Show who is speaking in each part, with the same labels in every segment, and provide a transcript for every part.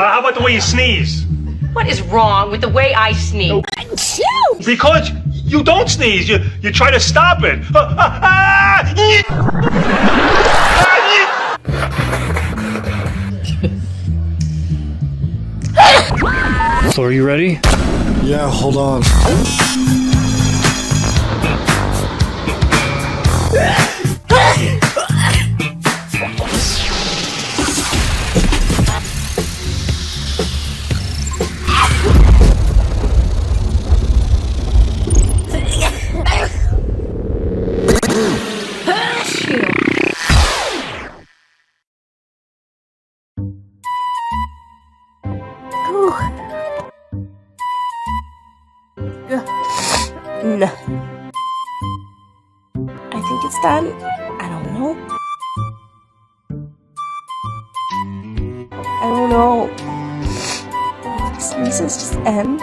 Speaker 1: How about the way you sneeze?
Speaker 2: What is wrong with the way I sneeze?
Speaker 1: Because you don't sneeze. You try to stop it.
Speaker 3: So are you ready?
Speaker 4: Yeah, hold on.
Speaker 5: No. I think it's done. I don't know. I don't know. Sneezes just end.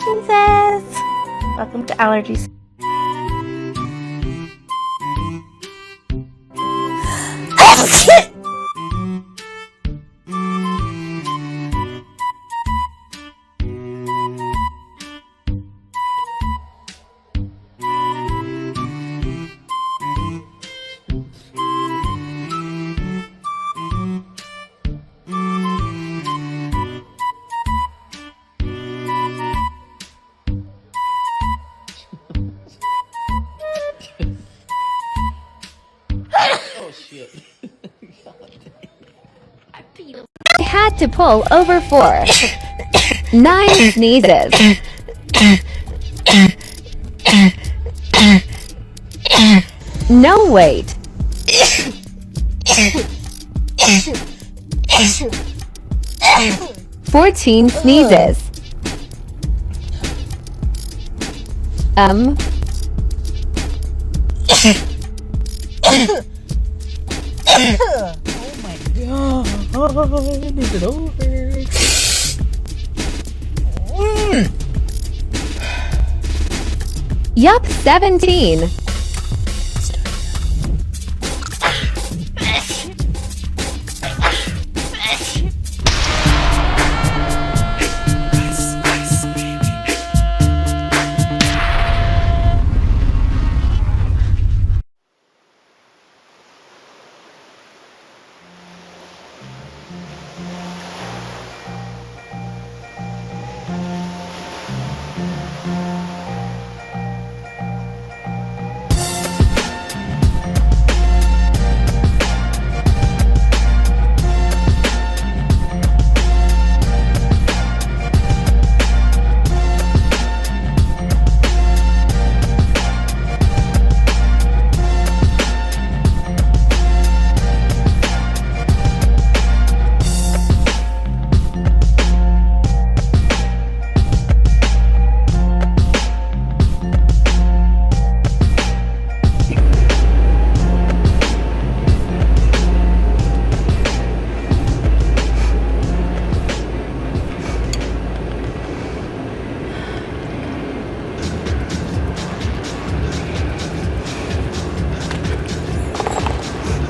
Speaker 5: Sneezes! Welcome to allergies. Oh shit!
Speaker 6: I had to pull over 4. 9 sneezes. No, wait. 14 sneezes.
Speaker 5: Is it over?
Speaker 6: Yup, 17.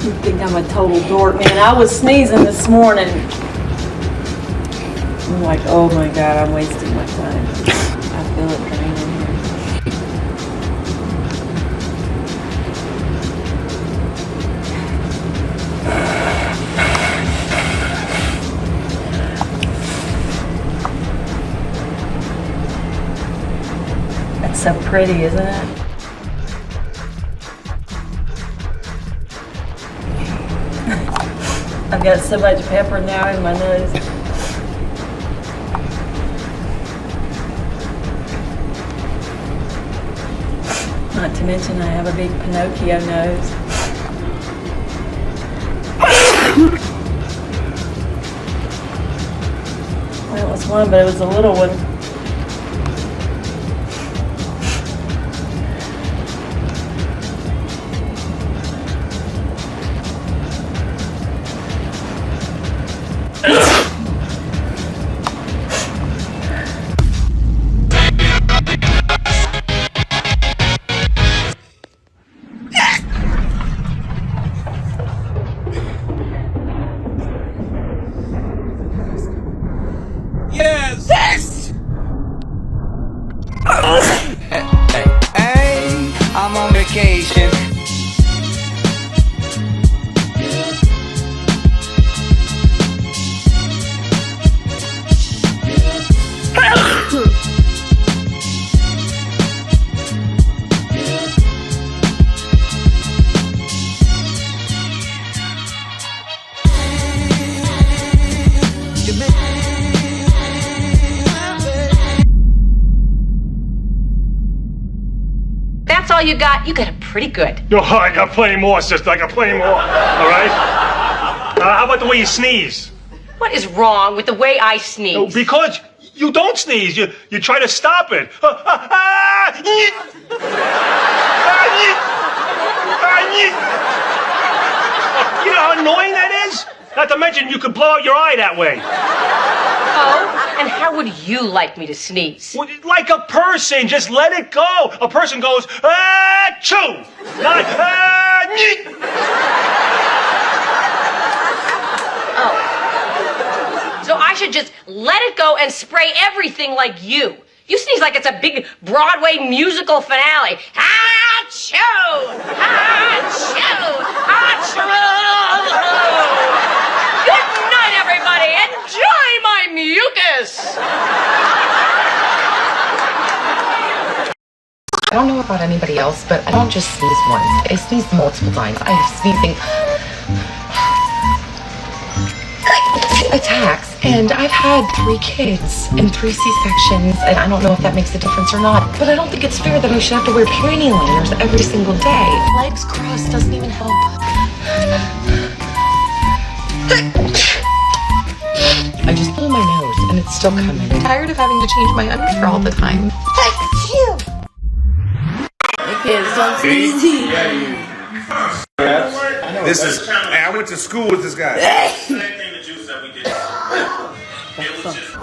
Speaker 7: You think I'm a total dork, man. I was sneezing this morning. I'm like, oh my God, I'm wasting my time. I feel it draining here. That's so pretty, isn't it? I've got so much pepper now in my nose. Not to mention I have a big Pinocchio nose. Well, it was one, but it was a little one.
Speaker 8: medication.
Speaker 2: That's all you got? You got it pretty good.
Speaker 1: Yo, I got plenty more, sister. I got plenty more. All right? How about the way you sneeze?
Speaker 2: What is wrong with the way I sneeze?
Speaker 1: Because you don't sneeze. You try to stop it. You know how annoying that is? Not to mention you could blow out your eye that way.
Speaker 2: Oh, and how would you like me to sneeze?
Speaker 1: Well, like a person, just let it go. A person goes, achoo! Not,
Speaker 2: Oh. So I should just let it go and spray everything like you. You sneeze like it's a big Broadway musical finale. Achoo! Achoo! Achoo! Good night, everybody. Enjoy my mucus.
Speaker 9: I don't know about anybody else, but I don't just sneeze once. I sneeze multiple times. I have sneezing attacks, and I've had 3 kids and 3 C-sections, and I don't know if that makes a difference or not, but I don't think it's fair that I should have to wear panty liners every single day. Legs crossed doesn't even help. I just blew my nose, and it's still coming. I'm tired of having to change my underwear all the time.
Speaker 7: Kids don't see.
Speaker 10: This is. I went to school with this guy.
Speaker 11: Same thing the Jews that we did. It was just.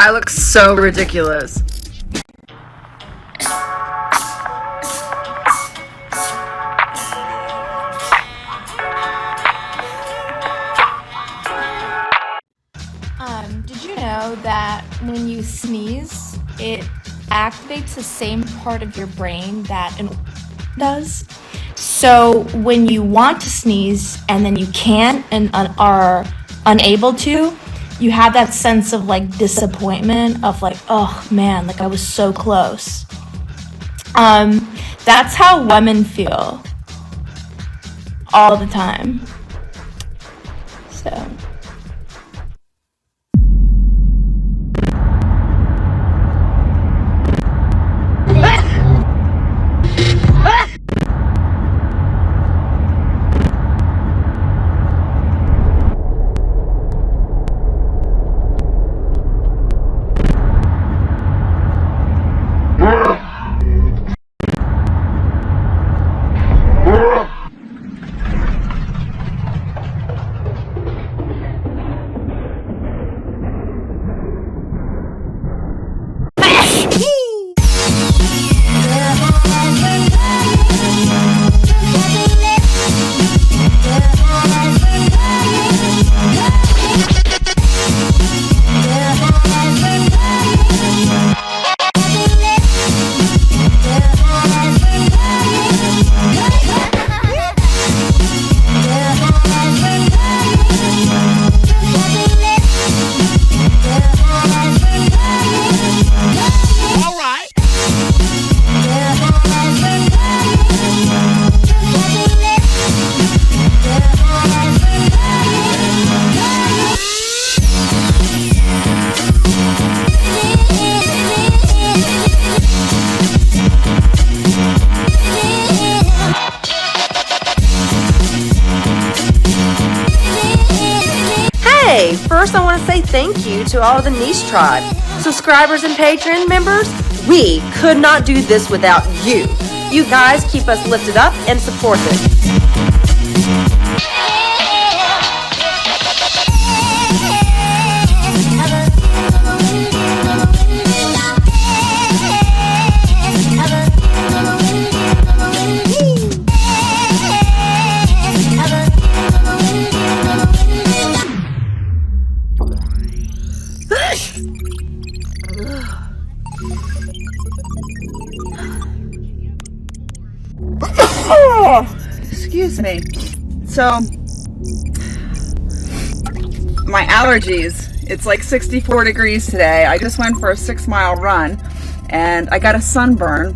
Speaker 7: I look so ridiculous.
Speaker 5: Did you know that when you sneeze, it activates the same part of your brain that an does? So when you want to sneeze and then you can't and are unable to, you have that sense of like disappointment of like, oh man, like I was so close. That's how women feel all the time. So.
Speaker 8: first I want to say thank you to all of the Niche Tribe. Subscribers and Patreon members, we could not do this without you. You guys keep us lifted up and support this.
Speaker 12: Excuse me. So, my allergies, it's like 64 degrees today. I just went for a 6-mile run and I got a sunburn.